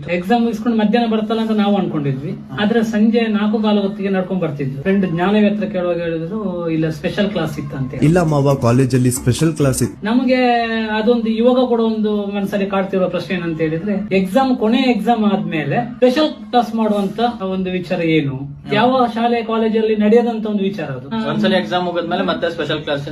ಇತ್ತು. ಎಕ್ಸಾಮ್ ಮುಗಿಸ್ಕೊಂಡು ಮಧ್ಯಾಹ್ನ ಬರ್ತಲ್ಲ ಅಂತ ನಾವು ಅನ್ಕೊಂಡಿದ್ವಿ. ಆದ್ರೆ ಸಂಜೆ 4:15 ಹೊತ್ತಿಗೆ ನಡ್ಕೊಂಡ್ ಬರ್ತಿದ್ವಿ. ಫ್ರೆಂಡ್ ಜ್ಞಾನವಿ ಹತ್ರ ಕೇಳುವಾಗ ಹೇಳಿದ್ರು ಇಲ್ಲ ಸ್ಪೆಷಲ್ ಕ್ಲಾಸ್ ಇತ್ತು ಅಂತ. ಇಲ್ಲ ಮಾವ, ಕಾಲೇಜಲ್ಲಿ ಸ್ಪೆಷಲ್ ಕ್ಲಾಸ್ ಇತ್ತು. ನಮಗೆ ಅದೊಂದು ಇವಾಗ ಕೂಡ ಒಂದು ಮನಸ್ಸಲ್ಲಿ ಕಾಡ್ತಿರೋ ಪ್ರಶ್ನೆ ಏನಂತ ಹೇಳಿದ್ರೆ, ಎಕ್ಸಾಮ್ ಕೊನೆ ಎಕ್ಸಾಮ್ ಆದ್ಮೇಲೆ ಸ್ಪೆಷಲ್ ಕ್ಲಾಸ್ ಮಾಡುವಂತ ಒಂದು ವಿಚಾರ ಏನು? ಯಾವ ಶಾಲೆ ಕಾಲೇಜಲ್ಲಿ ನಡೆಯದಂತ ಒಂದು ವಿಚಾರ ಅದು. ಒಂದ್ಸಲ ಎಕ್ಸಾಮ್ ಮುಗಿದ್ಮೇಲೆ ಮತ್ತೆ ಸ್ಪೆಷಲ್ ಕ್ಲಾಸ್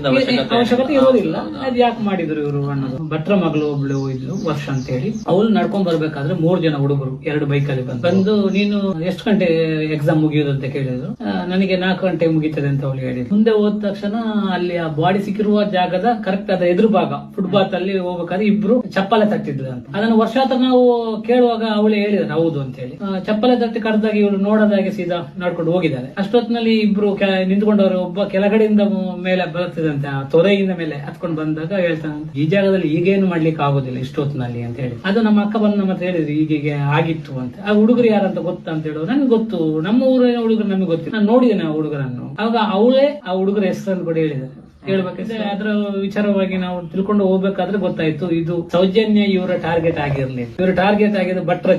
ಅವಶ್ಯಕತೆ ಇರೋದಿಲ್ಲ. ಅದ್ ಯಾಕೆ ಮಾಡಿದ್ರು ಇವರು ಅನ್ನೋದು. ಭಟ್ರ ಮಗಳು ಒಬ್ಳು ಇದ್ಲು ವರ್ಷ ಅಂತ ಹೇಳಿ, ಅವಳು ನಡ್ಕೊಂಡ್ ಬರ್ಬೇಕಾದ್ರೆ 3 ಜನ ಹುಡುಗರು 2 ಬೈಕಲ್ಲಿ ಬಂದು ನೀನು ಎಷ್ಟು ಗಂಟೆ ಎಕ್ಸಾಮ್ ಮುಗಿಯೋದು ಅಂತ ಕೇಳಿದ್ರು. ನನಗೆ 4 ಗಂಟೆ ಮುಗಿತದೆ ಅಂತ ಅವಳು ಹೇಳಿದ್ರು. ಮುಂದೆ ಹೋದ ತಕ್ಷಣ ಅಲ್ಲಿ ಆ ಬಾಡಿ ಸಿಕ್ಕಿರುವ ಜಾಗದ ಕರೆಕ್ಟ್ ಅದ ಎದುರು ಭಾಗ ಫುಟ್ಪಾತ್ ಅಲ್ಲಿ ಹೋಗ್ಬೇಕಾದ್ರೆ ಇಬ್ರು ಚಪ್ಪಲೆ ತಟ್ಟಿದ್ರು ಅಂತ. ಅದನ್ನು ವರ್ಷಾಂತರ ನಾವು ಕೇಳುವಾಗ ಅವಳು ಹೇಳಿದ್ರು ಹೌದು ಅಂತ ಹೇಳಿ. ಚಪ್ಪಲೆ ತಟ್ಟಿ ಕರೆದಾಗ ಇವಳು ನೋಡದಾಗೆ ಸೀದಾ ನಡ್ಕೊಂಡು ಹೋಗಿದ್ದಾರೆ. ಅಷ್ಟೊತ್ತಿನಲ್ಲಿ ಇಬ್ರು ನಿಂತ್ಕೊಂಡವರು ಒಬ್ಬ ಕೆಳಗಡೆಯಿಂದ ಮೇಲೆ ಬರುತ್ತಿದಂತೆ, ಆ ತೊರೆಯಿಂದ ಮೇಲೆ ಹತ್ಕೊಂಡು ಬಂದಾಗ ಹೇಳ್ತಾನೆ, ಈ ಜಾಗದಲ್ಲಿ ಈಗೇನು ಮಾಡ್ಲಿಕ್ಕೆ ಆಗೋದಿಲ್ಲ ಇಷ್ಟೊತ್ತಿನಲ್ಲಿ ಅಂತ ಹೇಳಿ. ಅದು ನಮ್ಮ ಅಕ್ಕ ಬಂದು ನಮ್ಮ ಹತ್ರ ಹೇಳಿದ್ರು ಹೀಗೆ ಆಗಿತ್ತು ಅಂತ. ಆ ಹುಡುಗರು ಯಾರಂತ ಗೊತ್ತಾ ಅಂತ ಹೇಳೋದು. ನನ್ಗೆ ಗೊತ್ತು, ನಮ್ಮ ಊರಿನ ಹುಡುಗರು ನಮಗೆ ಗೊತ್ತಿಲ್ಲ, ನಾನು ನೋಡಿದ್ದೇನೆ ಆ ಹುಡುಗರನ್ನು. ಆಗ ಅವಳೇ ಆ ಹುಡುಗರ ಹೆಸರನ್ನು ಕೂಡ ಹೇಳಿದ್ದಾರೆ. ಹೇಳ್ಬೇಕಿದ್ರೆ ಅದರ ವಿಚಾರವಾಗಿ ನಾವು ತಿಳ್ಕೊಂಡು ಹೋಗ್ಬೇಕಾದ್ರೆ ಗೊತ್ತಾಯ್ತು ಇದು ಸೌಜನ್ಯ ಇವರ ಟಾರ್ಗೆಟ್ ಆಗಿರ್ಲಿಲ್ಲ. ಇವರ ಟಾರ್ಗೆಟ್ ಆಗಿದ್ದು ಭಟ್ರ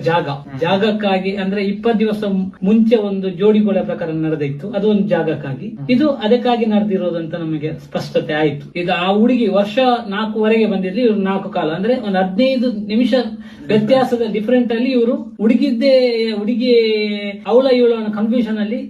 ಜಾಗಕ್ಕಾಗಿ. ಅಂದ್ರೆ 20 ದಿವಸ ಮುಂಚೆ ಒಂದು ಜೋಡಿಗೋಳ ಪ್ರಕಾರ ನಡೆದಿತ್ತು, ಅದು ಒಂದು ಜಾಗಕ್ಕಾಗಿ. ಇದು ಅದಕ್ಕಾಗಿ ನಡೆದಿರೋದಂತ ನಮಗೆ ಸ್ಪಷ್ಟತೆ ಆಯ್ತು. ಇದು ಆ ಹುಡುಗಿ ವರ್ಷ 4ವರೆಗೆ ಬಂದಿದ್ಲಿ, ಇವ್ರು 4 ಕಾಲ ಅಂದ್ರೆ ಒಂದು 15 ನಿಮಿಷ ವ್ಯತ್ಯಾಸದ ಡಿಫರೆಂಟ್ ಅಲ್ಲಿ ಇವರು ಹುಡುಗಿ ಅವಳ ಇವಳ ಕನ್ಫ್ಯೂಷನ್ ಅಲ್ಲಿ.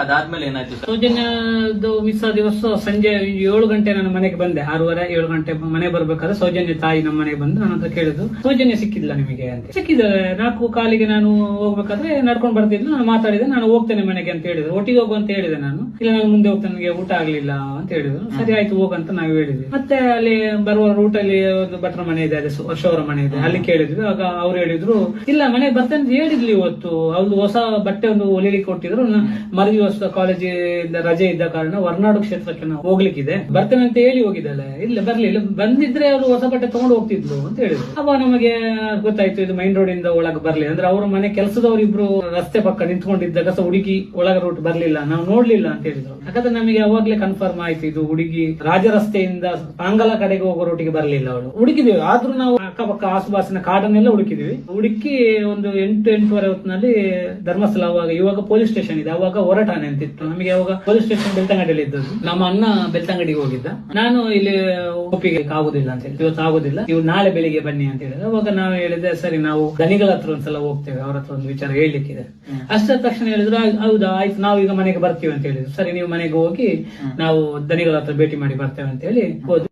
ಅದಾದ್ಮೇಲೆ ಏನಾಯ್ತು? ಸೌಜನ್ಯದು ಮಿಸ್ ಆದ ದಿವಸ ಸಂಜೆ 7 ಗಂಟೆ ನನ್ನ ಮನೆಗೆ ಬಂದೆ. 6:30 7 ಗಂಟೆ ಮನೆ ಬರ್ಬೇಕಾದ್ರೆ ಸೌಜನ್ಯ ತಾಯಿ ನಮ್ಮ ಮನೆಗೆ ಬಂದು ನನ್ನ ಹತ್ರ ಕೇಳಿದ್ರು, ಸೌಜನ್ಯ ಸಿಕ್ಕಿಲ್ಲ ನಿಮಗೆ ಅಂತ. ಸಿಕ್ಕಿದ್ದಾರೆ 4 ಕಾಲಿಗೆ ನಾನು ಹೋಗ್ಬೇಕಾದ್ರೆ ನಡ್ಕೊಂಡು ಬರ್ತಿದ್ಲು. ನಾನು ಮಾತಾಡಿದೆ, ನಾನು ಹೋಗ್ತೇನೆ ಮನೆಗೆ ಅಂತ ಹೇಳಿದ್ರು. ಒಟ್ಟಿಗೆ ಹೋಗು ಅಂತ ಹೇಳಿದೆ ನಾನು. ಇಲ್ಲ ನಾನು ಮುಂದೆ ಹೋಗ್ತೇನೆ, ನನಗೆ ಊಟ ಆಗ್ಲಿಲ್ಲ ಅಂತ ಹೇಳಿದ್ರು. ಸರಿ ಆಯ್ತು ಹೋಗಂತ ನಾವು ಹೇಳಿದ್ವಿ. ಮತ್ತೆ ಅಲ್ಲಿ ಬರುವ ರೂಟ್ ಅಲ್ಲಿ ಒಂದು ಭಟ್ರ ಮನೆ ಇದೆ, ಅದೇ ವರ್ಷ ಅವರ ಮನೆ ಇದೆ, ಅಲ್ಲಿ ಕೇಳಿದ್ವಿ. ಆಗ ಅವ್ರು ಹೇಳಿದ್ರು ಇಲ್ಲ ಮನೆಗೆ ಬರ್ತೇನೆ ಅಂತ ಹೇಳಿದ್ಲಿ ಇವತ್ತು. ಅವ್ರು ಹೊಸ ಬಟ್ಟೆ ಒಂದು ಹೊಲಿಲಿಕ್ಕೆ ಕೊಟ್ಟಿದ್ರು. ಮರುದಿವಸ ಕಾಲೇಜ್ ರಜೆ ಇದ್ದ ಕಾರಣ ಹೊರನಾಡು ಕ್ಷೇತ್ರಕ್ಕೆ ನಾವು ಹೋಗ್ಲಿಕ್ಕಿದೆ, ಬರ್ತೇನೆ ಅಂತ ಹೇಳಿ ಹೋಗಿದ್ದಲ್ಲ. ಇಲ್ಲ ಬರ್ಲಿಲ್ಲ, ಬಂದಿದ್ರೆ ಅವರು ಹೊಸ ಬಟ್ಟೆ ತಗೊಂಡು ಹೋಗ್ತಿದ್ರು ಅಂತ ಹೇಳಿದ್ರು. ಅವಾಗ ನಮಗೆ ಗೊತ್ತಾಯ್ತು ಇದು ಮೈನ್ ರೋಡ್ ಇಂದ ಒಳಗೆ ಬರ್ಲಿಲ್ಲ. ಅಂದ್ರೆ ಅವ್ರ ಮನೆ ಕೆಲಸದವ್ರು ಇಬ್ರು ರಸ್ತೆ ಪಕ್ಕ ನಿಂತ್ಕೊಂಡಿದ್ದಾಗ ಹುಡುಗಿ ಒಳಗ ರೂಟ್ ಬರ್ಲಿಲ್ಲ, ನಾವು ನೋಡ್ಲಿಲ್ಲ ಅಂತ ಹೇಳಿದ್ರು. ಯಾಕಂದ್ರೆ ನಮಗೆ ಅವಾಗ್ಲೇ ಕನ್ಫರ್ಮ್ ಆಯ್ತು ಇದು ಹುಡುಗಿ ರಾಜ ರಸ್ತೆಯಿಂದ ಪಾಂಗಲ ಕಡೆಗೆ ಹೋಗೋ ರೂಟಿಗೆ ಬರ್ಲಿಲ್ಲ. ಅವಳು ಹುಡುಕಿದೀವಿ, ಆದ್ರೂ ನಾವು ಅಕ್ಕಪಕ್ಕ ಆಸುಪಾಸಿನ ಕಾಡನ್ನೆಲ್ಲ ಹುಡುಕಿದ್ವಿ. ಹುಡುಕಿ ಒಂದು 8-8:30 ಹೊತ್ತಿನಲ್ಲಿ ಧರ್ಮಸ್ಥಳ, ಇವಾಗ ಪೊಲೀಸ್ ಸ್ಟೇಷನ್ ಇದೆ, ಅವಾಗ ಹೊರಟಾನೆ ಅಂತಿತ್ತು. ನಮಗೆ ಅವಾಗ ಪೊಲೀಸ್ ಸ್ಟೇಷನ್ ಬೆಳ್ತಂಗಡಿಯಲ್ಲಿ ಇದ್ದದ್ದು. ನಮ್ಮ ಅಣ್ಣ ಬೆಳ್ತಂಗಡಿಗೆ ಹೋಗಿದ್ದ. ನಾನು ಇಲ್ಲಿ ಒಪ್ಪಿಗೆ ಆಗುದಿಲ್ಲ ಅಂತ ಹೇಳಿ, ಇವತ್ತು ಆಗುದಿಲ್ಲ, ನೀವು ನಾಳೆ ಬೆಳಿಗ್ಗೆ ಬನ್ನಿ ಅಂತ ಹೇಳಿದ್ರೆ. ಅವಾಗ ನಾವು ಹೇಳಿದ್ರೆ ಸರಿ ನಾವು ದನಿಗಳ ಹತ್ರ ಒಂದ್ಸಲ ಹೋಗ್ತೇವೆ, ಅವ್ರ ಹತ್ರ ಒಂದು ವಿಚಾರ ಹೇಳ್ಲಿಕ್ಕಿದೆ. ಅಷ್ಟ ತಕ್ಷಣ ಹೇಳಿದ್ರು ಹೌದಾ ಆಯ್ತು ನಾವು ಈಗ ಮನೆಗೆ ಬರ್ತೀವಿ ಅಂತ ಹೇಳಿದ್ರು. ಸರಿ ನೀವು ಮನೆಗೆ ಹೋಗಿ ನಾವು ದನಿಗಳ ಹತ್ರ ಭೇಟಿ ಮಾಡಿ ಬರ್ತೇವೆ ಅಂತ ಹೇಳಿ ಹೋದ್ವಿ.